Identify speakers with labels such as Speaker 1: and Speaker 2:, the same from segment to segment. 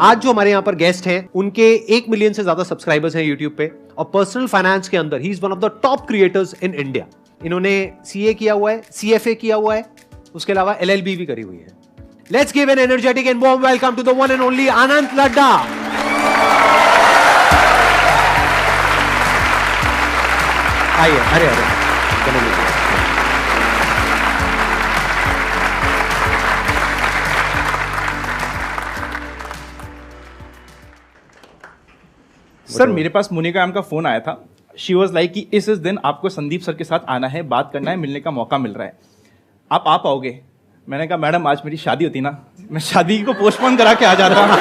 Speaker 1: आज जो हमारे यहाँ पर गेस्ट हैं उनके 1 मिलियन से ज्यादा सब्सक्राइबर्स हैं यूट्यूब पे और पर्सनल फाइनेंस के अंदर he is one of the top creators in India. इन्होंने सीए किया हुआ है, सीएफए किया हुआ है, उसके अलावा एलएलबी भी करी हुई है। Let's give an energetic and warm welcome to the one and only Anant Ladda. आइए, अरे अरे
Speaker 2: सर, मेरे पास मोनिका मैम का फोन आया था। शी वॉज लाइक कि इस दिन आपको संदीप सर के साथ आना है, बात करना है, मिलने का मौका मिल रहा है, आप आ पाओगे? मैंने कहा मैडम आज मेरी शादी होती ना, मैं शादी को पोस्टपोन करा के आ जाता।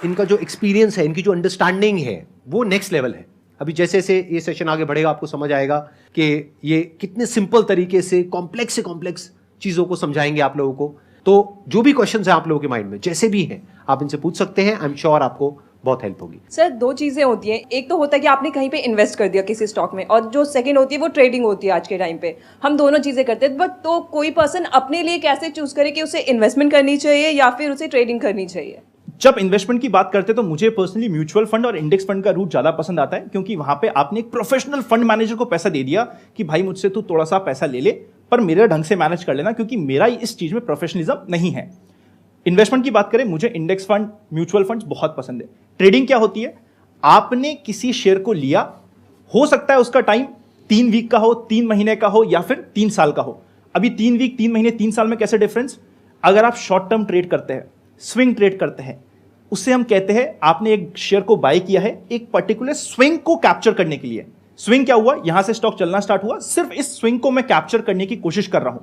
Speaker 1: इनका जो एक्सपीरियंस है, इनकी जो अंडरस्टैंडिंग है वो नेक्स्ट लेवल है। अभी जैसे जैसे ये सेशन आगे बढ़ेगा आपको समझ आएगा कि ये कितने सिंपल तरीके से कॉम्प्लेक्स चीजों को समझाएंगे आप लोगों को। तो जो भी क्वेश्चंस हैं आप लोगों के माइंड में जैसे भी हैं आप इनसे पूछ सकते हैं। आई एम श्योर आपको बहुत हेल्प होगी।
Speaker 3: सर, 2 चीजें होती हैं। एक तो होता है कि आपने कहीं पे इन्वेस्ट कर दिया किसी स्टॉक में, और जो सेकंड होती है वो ट्रेडिंग होती है। आज के टाइम पे हम दोनों चीजें करते हैं, बट तो कोई पर्सन अपने लिए कैसे चूज करे कि उसे इन्वेस्टमेंट करनी चाहिए या फिर उसे ट्रेडिंग करनी चाहिए?
Speaker 2: जब इन्वेस्टमेंट की बात करते हैं तो मुझे पर्सनली म्यूचुअल फंड और इंडेक्स फंड का रूट ज्यादा पसंद आता है, क्योंकि वहां पे आपने एक प्रोफेशनल फंड मैनेजर को पैसा दे दिया कि भाई मुझसे तू थोड़ा सा पैसा ले ले, पर मेरे ढंग से मैनेज कर लेना, क्योंकि मेरा इस चीज में प्रोफेशनलिज्म नहीं है। इन्वेस्टमेंट की बात करें, मुझे इंडेक्स फंड, म्यूचुअल फंड बहुत पसंद है। ट्रेडिंग क्या होती है? आपने किसी शेयर को लिया, हो सकता है उसका टाइम 3 वीक का हो, 3 महीने का हो, या फिर 3 साल का हो। अभी 3 वीक, 3 महीने, 3 साल में कैसे डिफरेंस? अगर आप शॉर्ट टर्म ट्रेड करते हैं, स्विंग ट्रेड करते हैं, उससे हम कहते हैं आपने एक शेयर को बाय किया है एक पर्टिकुलर स्विंग को कैप्चर करने के लिए। स्विंग क्या हुआ? यहां से स्टॉक चलना स्टार्ट हुआ, सिर्फ इस स्विंग को मैं कैप्चर करने की कोशिश कर रहा हूं।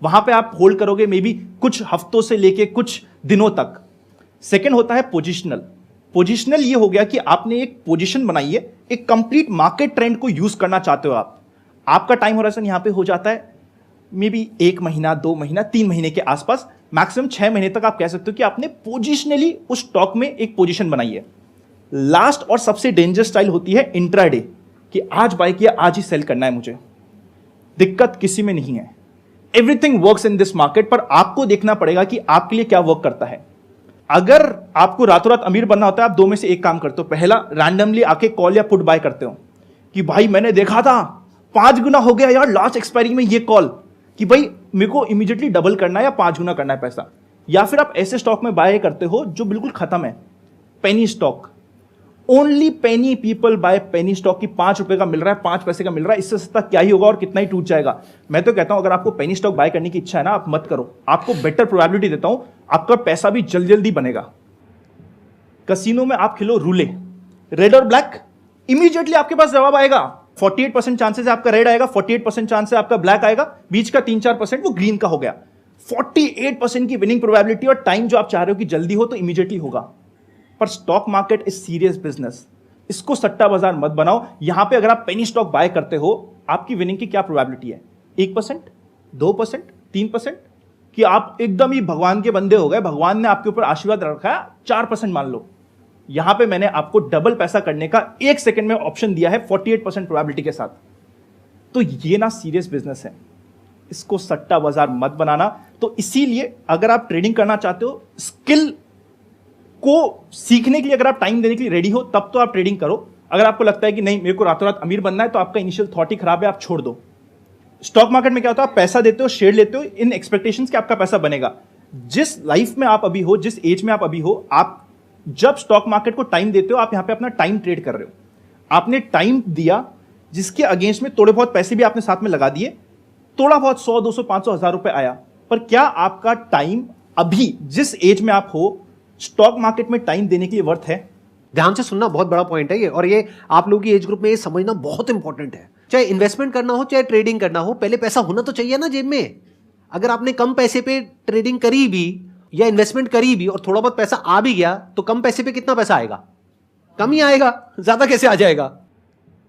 Speaker 2: वहां पे आप होल्ड करोगे मे बी कुछ हफ्तों से लेके कुछ दिनों तक। सेकंड होता है पोजिशनल। पोजिशनल ये हो गया कि आपने एक पोजीशन बनाई है, एक कंप्लीट मार्केट ट्रेंड को यूज करना चाहते हो आप। आपका टाइम होराइजन यहां पे हो जाता है मे बी 1 महीना, 2 महीना, 3 महीने के आसपास, मैक्सिमम 6 महीने तक आप कह सकते हो कि आपने पोजिशनली उस स्टॉक में एक पोजीशन बनाई है। लास्ट और सबसे डेंजर स्टाइल होती है इंट्राडे, कि आज बाय किया आज ही सेल करना है मुझे। दिक्कत किसी में नहीं है, everything works in this market, पर आपको देखना पड़ेगा कि आपके लिए क्या वर्क करता है। अगर आपको रातों रात अमीर बनना होता है, आप 2 में से एक काम करते हो। पहला, रैंडमली आके कॉल या पुट बाय करते हो कि भाई मैंने देखा था 5 गुना हो गया यार लास्ट एक्सपायरी में, ये कॉल कि भाई मेरे को इमीडिएटली डबल करना है या 5 गुना करना है पैसा। या फिर आप ऐसे स्टॉक में बाय करते हो जो बिल्कुल खत्म है, पेनी स्टॉक। ओनली पेनी पीपल बाय पेनी स्टॉक की 5 रुपए का मिल रहा है, 5 पैसे का मिल रहा है, इससे सस्ता क्या ही होगा और कितना ही टूट जाएगा। मैं तो कहता हूं अगर आपको पेनी स्टॉक बाय करने की इच्छा है ना, आप मत करो। आपको बेटर प्रोबेबिलिटी देता हूं, आपका पैसा भी जल्दी जल्दी बनेगा। कसिनो में आप खेलो रूले, रेड और ब्लैक, इमीडिएटली आपके पास जवाब आएगा। 48% चांसेस है आपका रेड आएगा, 48% चांस है आपका ब्लैक आएगा, बीच का 3-4% वो ग्रीन का हो गया। 48% की विनिंग प्रोबेबिलिटी, और टाइम जो आप चाह रहे हो कि जल्दी हो तो इमीडिएटली होगा। पर stock market is serious business, इसको सट्टा बाजार मत बनाओ। यहां पे अगर आप पेनी स्टॉक बाय करते हो, आपकी विनिंग की क्या प्रोबेबिलिटी है? 1%, 2%, 3%, कि आप एकदम ही भगवान के बंदे हो गए, भगवान ने आपके ऊपर आशीर्वाद रखा है, 4% मान लो। यहां पे मैंने आपको डबल पैसा करने का 1 सेकंड में ऑप्शन दिया है 48% प्रोबेबिलिटी के साथ। तो ये ना सीरियस बिजनेस है, इसको सट्टा बाजार मत बनाना। तो इसीलिए अगर आप ट्रेडिंग करना चाहते हो, स्किल को सीखने के लिए अगर आप टाइम देने के लिए रेडी हो, तब तो आप ट्रेडिंग करो। अगर आपको लगता है कि नहीं मेरे को रातों रात अमीर बनना है, तो आपका इनिशियल थॉट ही खराब है, आप छोड़ दो। स्टॉक मार्केट में क्या होता है, आप पैसा देते हो, शेयर लेते हो इन एक्सपेक्टेशंस कि आपका पैसा बनेगा। जिस लाइफ में आप अभी हो, जिस एज में आप अभी हो, आप जब स्टॉक मार्केट को टाइम देते हो, आप यहां पे अपना टाइम ट्रेड कर रहे हो। आपने टाइम दिया, जिसके अगेंस्ट में थोड़े बहुत पैसे भी आपने साथ में लगा दिए, थोड़ा बहुत 100, 200, 500, 1000 रुपए आया। पर क्या आपका टाइम अभी जिस एज में आप हो, स्टॉक मार्केट में टाइम देने के लिए वर्थ है?
Speaker 1: ध्यान से सुनना बहुत बड़ा पॉइंट है ये, और ये आप लोगों की एज ग्रुप में ये समझना बहुत इंपॉर्टेंट है। चाहे इन्वेस्टमेंट करना हो, चाहे ट्रेडिंग करना हो, पहले पैसा होना तो चाहिए ना जेब में। अगर आपने कम पैसे पे ट्रेडिंग करी भी या इन्वेस्टमेंट करी भी और थोड़ा बहुत पैसा आ भी गया, तो कम पैसे पे कितना पैसा आएगा? कम ही आएगा, ज्यादा कैसे आ जाएगा?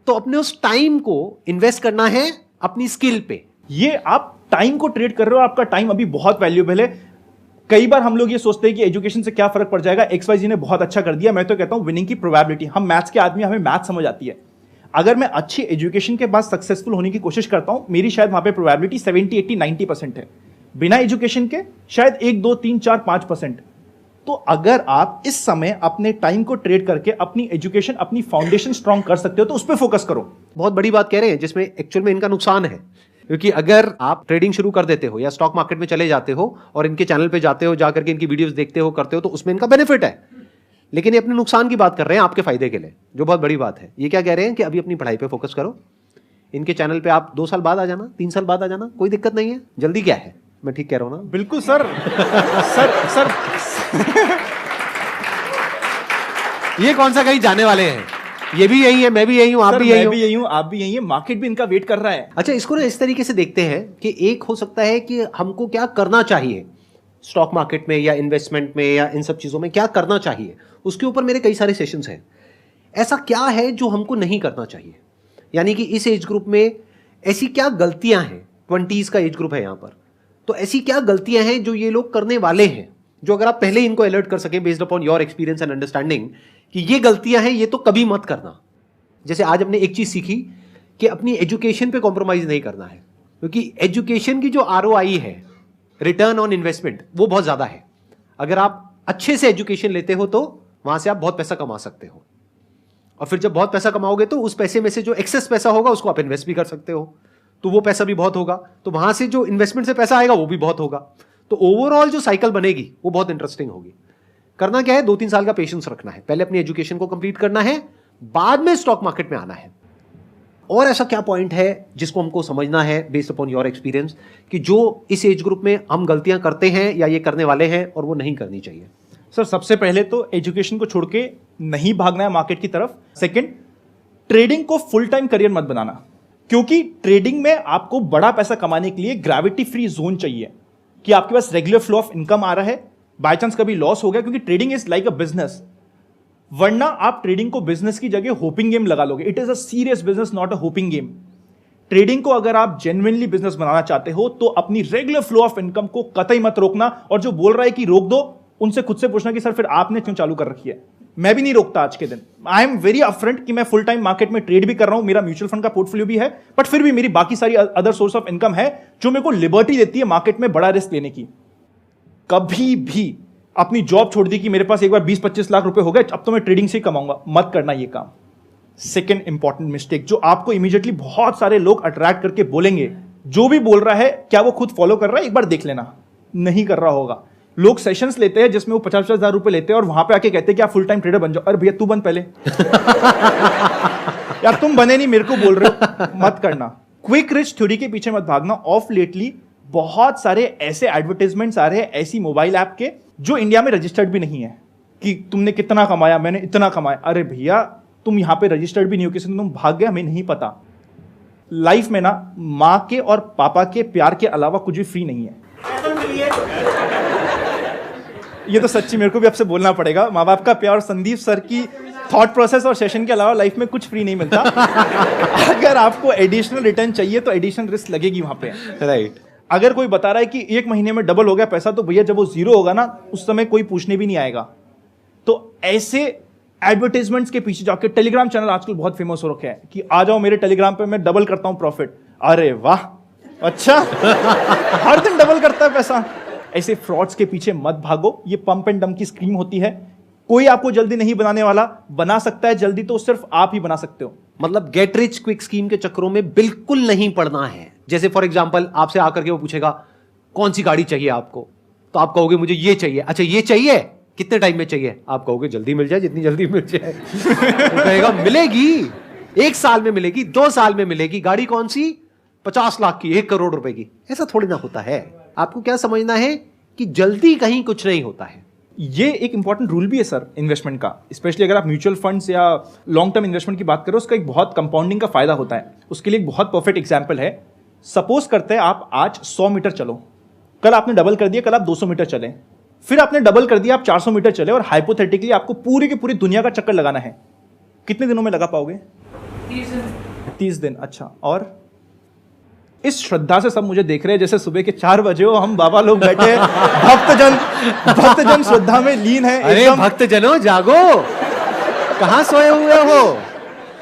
Speaker 1: तो अपने उस टाइम को इन्वेस्ट करना है अपनी स्किल पे।
Speaker 2: ये आप टाइम को ट्रेड कर रहे हो, आपका टाइम अभी बहुत वैल्यूएबल है। कई बार हम लोग ये सोचते हैं कि एजुकेशन से क्या फर्क पड़ जाएगा, XYZ ने बहुत अच्छा कर दिया। मैं तो कहता हूं विनिंग की प्रोबेबिलिटी, हम मैथ्स के आदमी, हमें मैथ समझ आती है। अगर मैं अच्छी एजुकेशन के बाद सक्सेसफुल होने की कोशिश करता हूं, मेरी शायद वहां पे प्रोबेबिलिटी 70, 80, 90% है। बिना एजुकेशन के शायद 1, 2, 3, 4, 5%। तो अगर आप इस समय अपने टाइम को ट्रेड करके अपनी एजुकेशन, अपनी फाउंडेशन स्ट्रांग कर सकते हो तो उस पर फोकस करो।
Speaker 1: बहुत बड़ी बात कह रहे हैं जिसमें एक्चुअल में इनका नुकसान है, क्योंकि अगर आप ट्रेडिंग शुरू कर देते हो या स्टॉक मार्केट में चले जाते हो और इनके चैनल पे जाते हो, जाकर के इनकी वीडियोस देखते हो, करते हो, तो उसमें इनका बेनिफिट है। लेकिन ये अपने नुकसान की बात कर रहे हैं आपके फायदे के लिए, जो बहुत बड़ी बात है। ये क्या कह रहे हैं कि अभी अपनी पढ़ाई पे फोकस करो, इनके चैनल पे आप 2 साल बाद आ जाना, 3 साल बाद आ जाना, कोई दिक्कत नहीं है। जल्दी क्या है, मैं ठीक कह रहा हूं ना?
Speaker 2: बिल्कुल सर। सर
Speaker 1: ये कौन सा कहीं जाने वाले हैं? ये भी यही है, मैं भी यही हूं, आप भी यही हो।
Speaker 2: मैं भी यही हूं, आप भी यही है, मार्केट भी इनका वेट कर रहा है।
Speaker 1: अच्छा, इसको ना इस तरीके से देखते हैं कि एक हो सकता है कि हमको क्या करना चाहिए स्टॉक मार्केट में या इन्वेस्टमेंट में या इन सब चीजों में क्या करना चाहिए, उसके ऊपर मेरे कई सारे सेशंस हैं। ऐसा क्या है जो हमको नहीं करना चाहिए, यानी कि इस एज ग्रुप में ऐसी क्या गलतियां हैं, 20s का एज ग्रुप है यहां पर, तो ऐसी क्या गलतियां हैं जो ये लोग करने वाले हैं, जो अगर आप पहले इनको अलर्ट कर सकें based upon your experience and understanding कि ये गलतियां हैं, ये तो कभी मत करना। जैसे आज हमने एक चीज सीखी कि अपनी एजुकेशन पे कॉम्प्रोमाइज नहीं करना है, क्योंकि एजुकेशन की जो ROI है, रिटर्न ऑन इन्वेस्टमेंट, वो बहुत ज्यादा है। अगर आप अच्छे से एजुकेशन लेते हो तो वहां से आप बहुत पैसा कमा सकते हो, और फिर जब बहुत पैसा कमाओगे तो उस पैसे में से जो एक्सेस पैसा होगा उसको आप इन्वेस्ट भी कर सकते हो, तो वो पैसा भी बहुत होगा, तो वहां से जो इन्वेस्टमेंट से पैसा आएगा वो भी बहुत होगा। तो ओवरऑल जो साइकिल बनेगी वो बहुत इंटरेस्टिंग होगी। करना क्या है, 2-3 साल का पेशेंस रखना है, पहले अपनी एजुकेशन को कंप्लीट करना है, बाद में स्टॉक मार्केट में आना है। और ऐसा क्या पॉइंट है जिसको हमको समझना है बेस्ड अपॉन योर एक्सपीरियंस कि जो इस एज ग्रुप में हम गलतियां करते हैं या ये करने वाले हैं और वो नहीं करनी चाहिए?
Speaker 2: सर सबसे पहले तो एजुकेशन को छोड़ के नहीं भागना है मार्केट की तरफ। सेकंड, ट्रेडिंग को फुल टाइम करियर मत बनाना, क्योंकि ट्रेडिंग में आपको बड़ा पैसा कमाने के लिए ग्रेविटी फ्री जोन चाहिए कि आपके पास रेगुलर फ्लो ऑफ इनकम आ रहा है, बाय चांस कभी लॉस हो गया, क्योंकि trading is like a business. वरना आप ट्रेडिंग को बिजनेस की जगह होपिंग गेम लगा लोगे। It is a serious business, not a hopping game. Trading को अगर आप जेन्युइनली बिजनेस बनाना चाहते हो तो अपनी रेगुलर फ्लो ऑफ इनकम को कतई मत रोकना, और जो बोल रहा है कि रोक दो, उनसे खुद से पूछना कि सर फिर आपने क्यों चालू कर रखी है। मैं भी नहीं रोकता आज के दिन। आई एम वेरी अपफ्रंट कि मैं फुल टाइम मार्केट में ट्रेड भी कर रहा हूं, मेरा म्यूचुअल फंड का पोर्टफोलियो भी है, बट फिर भी मेरी बाकी सारी अदर सोर्स ऑफ इनकम है जो मेरे को लिबर्टी देती है मार्केट में बड़ा रिस्क लेने की। कभी भी अपनी जॉब छोड़ दी कि मेरे पास एक बार 20-25 लाख रुपए हो गए, अब तो मैं ट्रेडिंग से ही कमाऊंगा, मत करना ये काम। सेकेंड इंपॉर्टेंट मिस्टेक जो आपको इमीडिएटली बहुत सारे लोग अट्रैक्ट करके बोलेंगे, जो भी बोल रहा है क्या वो खुद फॉलो कर रहा है, एक बार देख लेना, नहीं कर रहा होगा। लोग सेशंस लेते हैं जिसमें वो 50-50 हजार रुपए लेते हैं और वहां पे आके कहते हैं कि आप फुल टाइम ट्रेडर बन जाओ। अरे भैया तू बन पहले। यार तुम बने नहीं, मेरे को बोल रहे हो, मत करना। क्विक रिच थ्योरी के पीछे मत भागना। ऑफ लेटली बहुत सारे ऐसे एडवर्टाइजमेंट्स आ रहे हैं ऐसी मोबाइल ऐप के जो इंडिया में रजिस्टर्ड भी नहीं है कि तुमने कितना कमाया, मैंने इतना कमाया। अरे भैया तुम यहां पे रजिस्टर्ड भी नहीं हो, किसी ने तुम भाग गए, हमें नहीं पता। लाइफ में ना माँ के और पापा के प्यार के अलावा कुछ भी फ्री नहीं है। ये तो सच्ची मेरे को भी आपसे बोलना पड़ेगा। माँ बाप का प्यार, संदीप सर की थॉट प्रोसेस और सेशन के अलावा लाइफ में कुछ फ्री नहीं मिलता। अगर आपको एडिशनल रिटर्न चाहिए तो एडिशनल रिस्क लगेगी वहां पे, राइट। अगर कोई बता रहा है कि 1 महीने में डबल हो गया पैसा, तो भैया जब वो 0 होगा ना, उस समय कोई पूछने भी नहीं आएगा। तो ऐसे एडवर्टाइजमेंट्स के पीछे जाके, टेलीग्राम चैनल आजकल बहुत फेमस हो रखे हैं कि आ जाओ मेरे टेलीग्राम पे, मैं डबल करता हूं प्रॉफिट। अरे वाह, अच्छा। हर दिन डबल करता है पैसा। ऐसे फ्रॉड्स के पीछे मत भागो। ये पंप एंड डंप की स्कीम होती है। कोई आपको जल्दी नहीं बनाने वाला, बना सकता है जल्दी तो सिर्फ आप ही बना सकते हो।
Speaker 1: मतलब गेट रिच क्विक स्कीम के चक्करों में बिल्कुल नहीं पड़ना है। जैसे फॉर एग्जांपल आपसे आकर के वो पूछेगा कौन सी गाड़ी चाहिए आपको, तो आप कहोगे मुझे ये चाहिए। अच्छा ये चाहिए, कितने टाइम में चाहिए? आप कहोगे जल्दी मिल जाए, जितनी जल्दी मिल जाए। वो कहेगा मिलेगी, 1 साल में मिलेगी, 2 साल में मिलेगी। गाड़ी कौन सी? 50 लाख की, 1 करोड़ रुपए की। ऐसा थोड़ी ना होता है। आपको क्या समझना है कि जल्दी कहीं कुछ नहीं होता है।
Speaker 2: ये एक इंपॉर्टेंट रूल भी है सर इन्वेस्टमेंट का, स्पेशली अगर आप म्यूचुअल फंड्स या लॉन्ग टर्म इन्वेस्टमेंट की बात करो, उसका एक बहुत कंपाउंडिंग का फायदा होता है। उसके लिए एक बहुत परफेक्ट एग्जांपल है। सपोज करते हैं आप आज 100 मीटर चलो, कल आपने डबल कर दिया, कल आप 200 मीटर चले, फिर आपने डबल कर दिया, आप 400 मीटर चले, और हाइपोथेटिकली आपको पूरी की पूरी दुनिया का चक्कर लगाना है। कितने दिनों में लगा पाओगे? 30 दिन। अच्छा, और इस श्रद्धा से सब मुझे देख रहे हैं जैसे सुबह के 4 बजे हो, हम बाबा लोग बैठे, भक्तजन श्रद्धा में लीन है।
Speaker 1: अरे भक्तजनों जागो, कहां सोए हुए हो?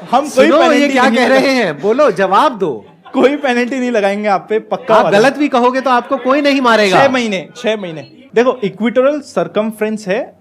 Speaker 2: हम कोई
Speaker 1: सुनो ये
Speaker 2: पेनल्टी
Speaker 1: क्या
Speaker 2: नहीं
Speaker 1: कह रहे हैं, बोलो जवाब दो।
Speaker 2: कोई पेनल्टी नहीं लगाएंगे आप पे, पक्का
Speaker 1: आप
Speaker 2: वादा।
Speaker 1: गलत भी कहोगे तो आपको कोई नहीं मारेगा।
Speaker 2: 6 महीने देखो, इक्वेटोरियल सरकमफ्रेंस है